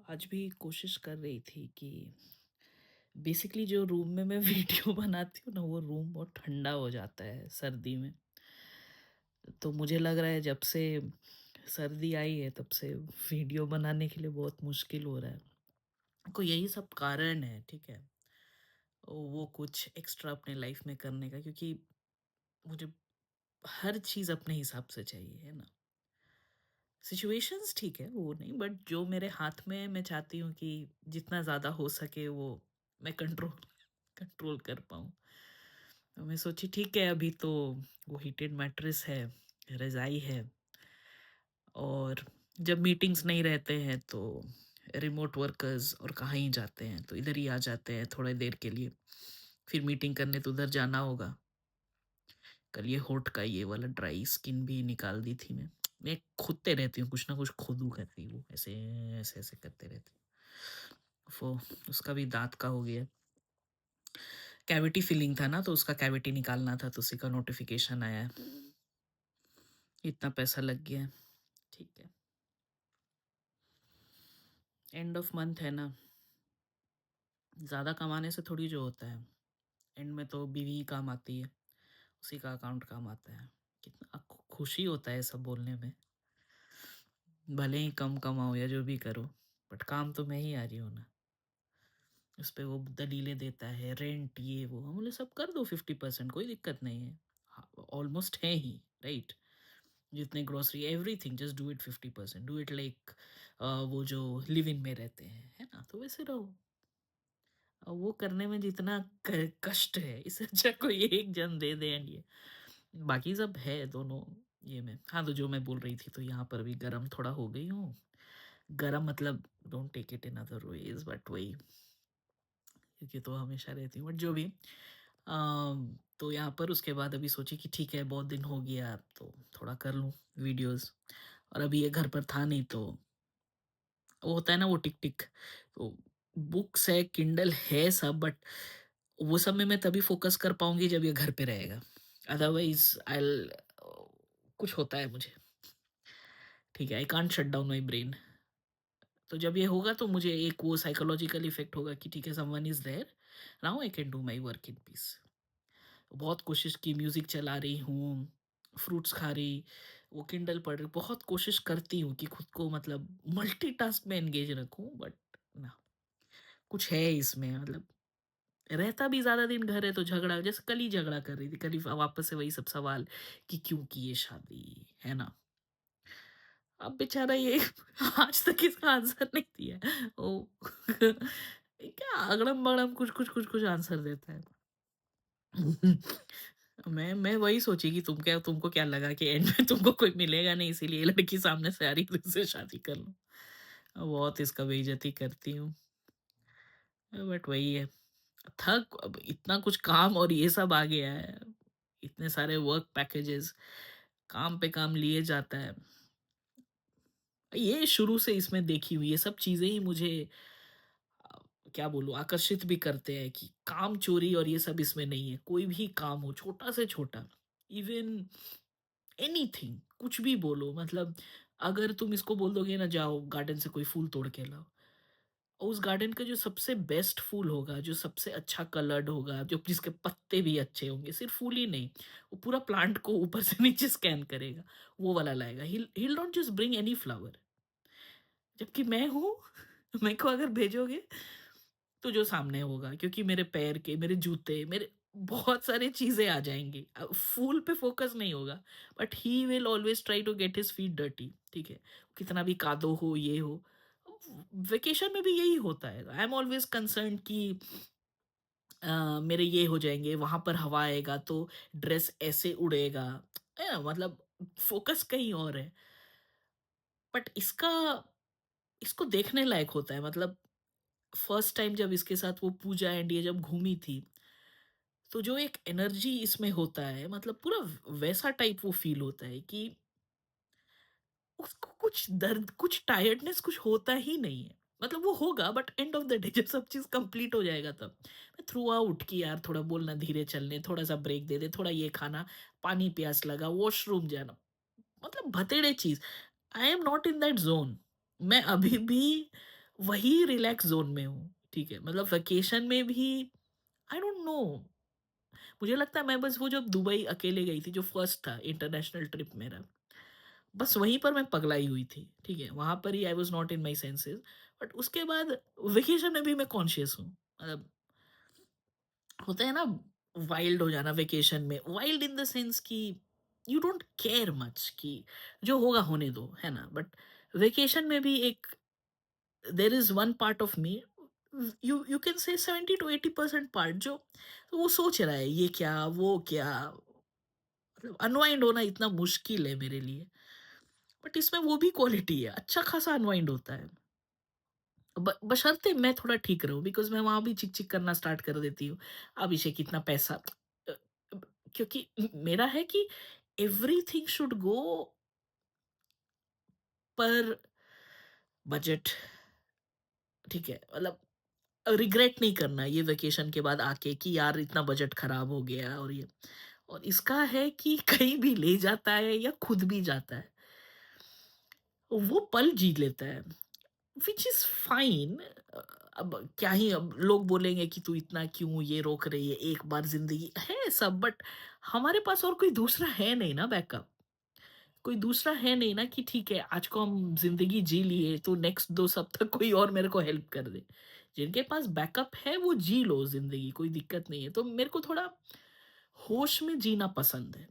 आज भी कोशिश कर रही थी कि बेसिकली जो रूम में मैं वीडियो बनाती हूँ ना, वो रूम बहुत ठंडा हो जाता है सर्दी में। तो मुझे लग रहा है जब से सर्दी आई है तब से वीडियो बनाने के लिए बहुत मुश्किल हो रहा है। को यही सब कारण है, ठीक है। वो कुछ एक्स्ट्रा अपने लाइफ में करने का, क्योंकि मुझे हर चीज़ अपने हिसाब से चाहिए, है ना। सिचुएशंस ठीक है, वो नहीं, बट जो मेरे हाथ में है, मैं चाहती हूँ कि जितना ज़्यादा हो सके वो मैं कंट्रोल कंट्रोल कर पाऊँ। तो मैं सोची ठीक है, अभी तो वो हीटेड मैट्रेस है, रज़ाई है, और जब मीटिंग्स नहीं रहते हैं तो रिमोट वर्कर्स और कहाँ ही जाते हैं, तो इधर ही आ जाते हैं थोड़ी देर के लिए। फिर मीटिंग करने तो उधर जाना होगा। कल ये होठ का ये वाला ड्राई स्किन भी निकाल दी थी मैं खोदते रहती हूँ, कुछ ना कुछ खोदू करती हूँ, ऐसे ऐसे ऐसे करते रहती हूँ। वो उसका भी दाँत का हो गया। कैविटी फिलिंग था ना, तो उसका कैविटी निकालना था, तो उसी का नोटिफ़िकेशन आया है। इतना पैसा लग गया है। ठीक है। एंड ऑफ मंथ है ना, ज़्यादा कमाने से थोड़ी जो होता है। एंड में तो बीवी ही काम आती है, उसी का अकाउंट काम आता है। कितना खुशी होता है सब बोलने में। भले ही कम कमाओ या जो भी करो, बट काम तो मैं ही आ रही हूँ ना। उस पे वो दलीलें देता है, रेंट ये वो, हम बोले सब कर दो 50%, कोई दिक्कत नहीं है। हाँ, ऑलमोस्ट है ही, राइट। जितने grocery everything, just do it 50%, do it like वो जो लिव इन में रहते हैं, है ना, तो वैसे रहो। वो करने में जितना कष्ट है, इससे अच्छा कोई एक जन दे दे एंड ये बाकी सब है दोनों। ये में हाँ, तो जो मैं बोल रही थी, तो यहाँ पर भी गर्म थोड़ा हो गई हूँ। गर्म मतलब don't take it in other ways, but वही, क्योंकि तो हमेशा रहती हूँ, बट जो भी। तो यहाँ पर उसके बाद अभी सोची कि ठीक है, बहुत दिन हो गया, अब तो थोड़ा कर लूँ वीडियोस। और अभी ये घर पर था नहीं, तो वो होता है ना वो टिक टिक, तो बुक्स है, किंडल है सब, बट वो सब में मैं तभी फोकस कर पाऊंगी जब ये घर पे रहेगा। अदरवाइज आई, कुछ होता है मुझे, ठीक है, I can't shut down my brain. तो जब ये होगा तो मुझे एक वो साइकोलॉजिकल इफेक्ट होगा कि ठीक है, someone is there, now I can do my work in peace. बहुत कोशिश की, म्यूजिक चला रही हूँ, फ्रूट्स खा रही, वो किंडल पढ़ रही, बहुत कोशिश करती हूँ कि खुद को मतलब मल्टीटास्क में एंगेज रखूं, बट ना, कुछ है इसमें, मतलब रहता भी ज्यादा दिन घर है तो झगड़ा, जैसे कल ही झगड़ा कर रही थी, कल ही वापस से वही सब सवाल कि क्यों की ये शादी, है ना। अब बेचारा ये आज तक इसका आंसर नहीं दिया है। ओ क्या अगड़म बगड़म कुछ कुछ कुछ कुछ आंसर देता है। मैं वही सोची कि तुमको क्या लगा कि एंड में तुमको कोई मिलेगा नहीं, इसीलिए ये लड़की सामने से आ रही है, तो इससे शादी कर लो। बहुत इसका बेइज्जती करती हूँ, बट वही है। थक अब इतना कुछ काम और ये सब आ गया है, इतने सारे वर्क पैकेजेस, काम पे काम लिए जाता है। ये शुरू से इसमें देखी हुई ये सब चीजें ही मुझे अ, क्या बोलूं, आकर्षित भी करते हैं कि काम चोरी और ये सब इसमें नहीं है। कोई भी काम हो, छोटा से छोटा, इवन एनीथिंग, कुछ भी बोलो, मतलब अगर तुम इसको बोल दोगे ना, जाओ गार्डन से कोई फूल तोड़ के लाओ, और उस गार्डन का जो सबसे बेस्ट फूल होगा, जो सबसे अच्छा कलर्ड होगा, जो जिसके पत्ते भी अच्छे होंगे, सिर्फ फूल ही नहीं, वो पूरा प्लांट को ऊपर से नीचे स्कैन करेगा, वो वाला लाएगा। He not just bring any flower. जबकि मैं हूँ, मेरे को अगर भेजोगे तो जो सामने होगा, क्योंकि मेरे पैर के, मेरे जूते, मेरे बहुत सारी चीजें आ जाएंगी, फूल पे फोकस नहीं होगा। But he will always try to get his feet dirty, ठीक है, कितना भी कादो हो ये हो। वेकेशन में भी यही होता है, आई एम ऑलवेज कंसर्न कि मेरे ये हो जाएंगे, वहां पर हवा आएगा तो ड्रेस ऐसे उड़ेगा, है ना, मतलब फोकस कहीं और है। बट इसको देखने लायक होता है, मतलब फर्स्ट टाइम जब इसके साथ वो पूजा एंड ये जब घूमी थी, तो जो एक एनर्जी इसमें होता है, मतलब पूरा वैसा टाइप वो फील होता है कि उसको कुछ दर्द, कुछ टायर्डनेस, कुछ होता ही नहीं है। मतलब वो होगा, but end of the day जब सब चीज कंप्लीट हो जाएगा, तब मैं थ्रू आउट की यार, थोड़ा बोलना धीरे चलने, थोड़ा सा ब्रेक दे दे, थोड़ा ये खाना, पानी प्यास लगा, वॉशरूम जाना, मतलब भतेड़े चीज। I am not in that zone. मैं अभी भी वही रिलैक्स ज़ोन में हूँ, ठीक है? मतलब वेकेशन में भी आई डोंट नो, मुझे लगता है मैं बस वो जब दुबई अकेले गई थी, जो फर्स्ट था इंटरनेशनल ट्रिप मेरा, बस वहीं पर मैं पगलाई हुई थी, ठीक है? वहाँ पर ही I was not in my senses, but उसके बाद वेकेशन में भी मैं कॉन्शियस हूँ। मतलब होता है ना वाइल्ड हो जाना वेकेशन में, वाइल्ड इन द सेंस कि यू डोंट केयर मच कि जो होगा होने दो, है ना? बट वेकेशन में भी एक there is one part of me, you can say 70 to 80% part, जो वो सोच रहा है ये क्या, वो क्या, मतलब अनवाइंड होना इतना मुश्किल है मेरे लिए। बट इसमें वो भी क्वालिटी है, अच्छा खासा अनवाइंड होता है। बशर्ते मैं थोड़ा ठीक रहूँ, बिकॉज़ मैं वहाँ भी चिक-चिक करना स्टार्ट कर देती हूँ। अभिषेक इतना पैसा, अ, क्योंकि मेरा है कि एवरीथिंग शुड गो पर बजट, ठीक है? मतलब रिग्रेट नहीं करना ये वेकेशन के बाद आके कि यार इतना बजट खराब हो गया, और ये और इसका है कि कहीं भी ले जाता है या खुद भी जाता है, वो पल जी लेता है। Which is fine. अब क्या ही, अब लोग बोलेंगे कि तू इतना क्यों ये रोक रही है, एक बार ज़िंदगी है सब, बट हमारे पास और कोई दूसरा है नहीं ना बैकअप। कोई दूसरा है नहीं ना कि ठीक है, आज को हम ज़िंदगी जी लिए तो नेक्स्ट 2 सप्ताह कोई और मेरे को हेल्प कर दे। जिनके पास बैकअप है वो जी लो ज़िंदगी, कोई दिक्कत नहीं है। तो मेरे को थोड़ा होश में जीना पसंद है।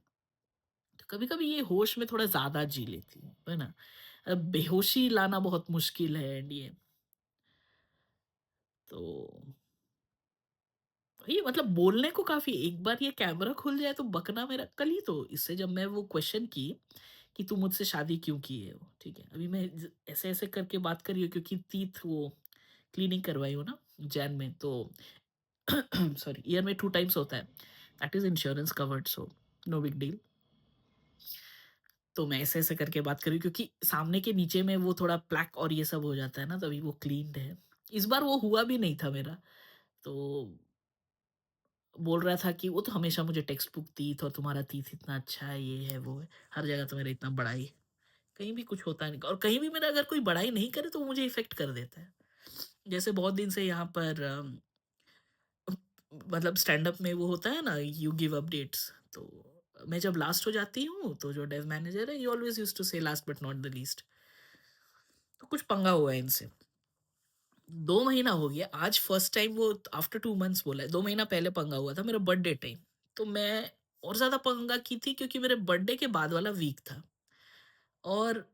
तो कभी-कभी ये होश में थोड़ा ज़्यादा जी लेती हूँ, है ना? बेहोशी लाना बहुत मुश्किल है, एंड ये तो ये मतलब बोलने को काफ़ी, एक बार ये कैमरा खुल जाए तो बकना मेरा, कल ही तो इससे जब मैं वो क्वेश्चन की कि तू मुझसे शादी क्यों की है वो, ठीक है? अभी मैं ऐसे-ऐसे करके बात कर रही हूँ क्योंकि टीथ वो क्लीनिंग करवाई हूँ ना जैन में, तो सॉरी, ईयर में 2 टाइम्स होता है। That is insurance covered, so no big deal. तो मैं ऐसे-ऐसे करके बात कर रही हूँ क्योंकि सामने के नीचे में वो थोड़ा प्लेक और ये सब हो जाता है ना, तभी वो क्लीन्ड है। इस बार वो हुआ भी नहीं था मेरा, तो बोल रहा था कि वो तो हमेशा मुझे टेक्स्ट बुक तीत और तुम्हारा तीत इतना अच्छा है, ये है, वो है। हर जगह तो मेरा इतना बड़ा ही, कहीं भी कुछ होता नहीं, और कहीं भी मेरा अगर कोई बड़ाई नहीं करे तो वो मुझे इफ़ेक्ट कर देता है। जैसे बहुत दिन से यहाँ पर मतलब स्टैंड अप में वो होता है ना, यू गिव अपडेट्स, तो मैं जब लास्ट हो जाती हूँ तो जो डेव मैनेजर है, ही ऑलवेज़ यूज्ड टू से last but not the least. तो कुछ पंगा हुआ है इनसे। 2 महीना हो गया, आज फर्स्ट टाइम वो आफ्टर 2 मंथ्स बोला है, 2 महीना पहले पंगा हुआ था मेरा बर्थडे टाइम। तो मैं और ज़्यादा पंगा की थी क्योंकि मेरे बर्थडे के बाद वाला वीक था, और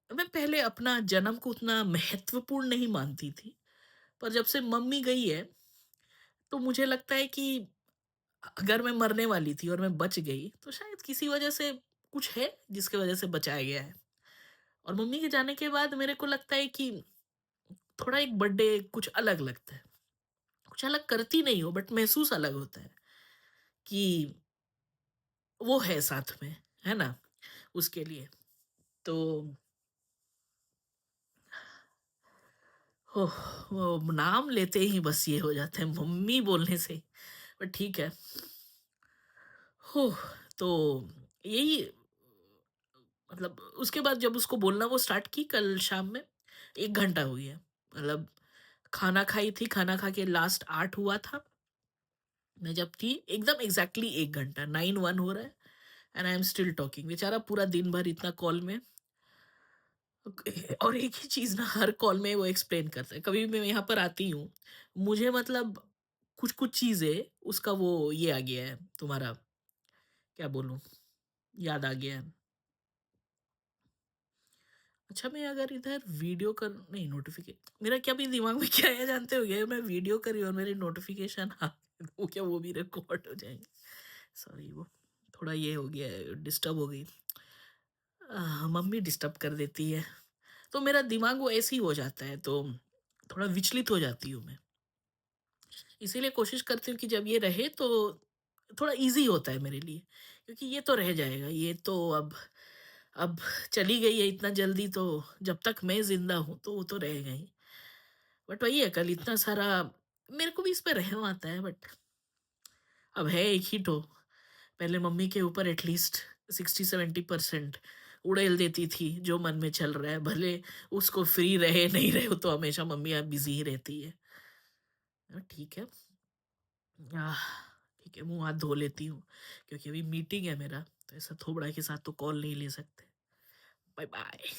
मैं पहले अपना जन्म को उतना महत्वपूर्ण नहीं मानती थी, पर जब से मम्मी गई है, तो मुझे लगता है कि अगर मैं मरने वाली थी और मैं बच गई, तो शायद किसी वजह से कुछ है जिसकी वजह से बचाया गया है। और मम्मी के जाने के बाद मेरे को लगता है कि थोड़ा एक बर्थडे कुछ अलग लगता है। कुछ अलग करती नहीं हो बट महसूस अलग होता है कि वो है साथ में, है ना? उसके लिए। तो ओह! वो नाम लेते ही बस ये हो जाता है मम्मी बोलने से ही। बट ठीक है। तो यही, मतलब उसके बाद जब उसको बोलना वो स्टार्ट की कल शाम में, 1 घंटा हो गया। मतलब खाना खाई थी, खाना खा के लास्ट 8 हुआ था। मैं जब थी एकदम एग्ज़ैक्टली 1 घंटा, 9:01 हो रहा है, and I am still talking. बेचारा पूरा दिन भर इतना कॉल में, और एक ही चीज़ ना हर कॉल में वो एक्सप्लेन करता है। कभी भी मैं यहाँ पर आती हूँ, मुझे मतलब कुछ-कुछ चीज़ें उसका वो ये आ गया है, तुम्हारा क्या बोलूँ? याद आ गया है। अच्छा, मैं अगर इधर वीडियो कर नहीं, नोटिफ़िके मेरा क्या अभी दिमाग में क्या है जानते हो क्या? मैं वीडियो कर रही हूँ और मेरी नोटिफ़िकेशन आ वो क्या वो भी रिकॉर्ड हो जाएँगे। सॉरी, वो थोड़ा ये हो गया है, डिस्टर्ब हो गई। मम्मी डिस्टर्ब कर देती है, तो मेरा दिमाग वो ऐसे ही हो जाता है, तो थोड़ा विचलित हो जाती हूँ मैं। इसीलिए कोशिश करती हूँ कि जब ये रहे तो थोड़ा ईज़ी होता है मेरे लिए, क्योंकि ये तो रह जाएगा, ये तो अब चली गई है इतना जल्दी, तो जब तक मैं ज़िंदा हूँ तो वो तो रहेगा ही। बट वही है, कल इतना सारा मेरे को भी इस पे रहम आता है, बट अब है एक ही ठो। पहले मम्मी के ऊपर एटलीस्ट 60-70% उड़ेल देती थी जो मन में चल रहा है, भले उसको फ्री रहे नहीं रहे, वो तो हमेशा मम्मी अब बिज़ी ही रहती है। ठीक है। आह! ठीक है, मुँह हाथ धो लेती हूँ, क्योंकि अभी मीटिंग है मेरा, तो ऐसा थोबड़ा के साथ तो कॉल नहीं ले सकते। Bye bye.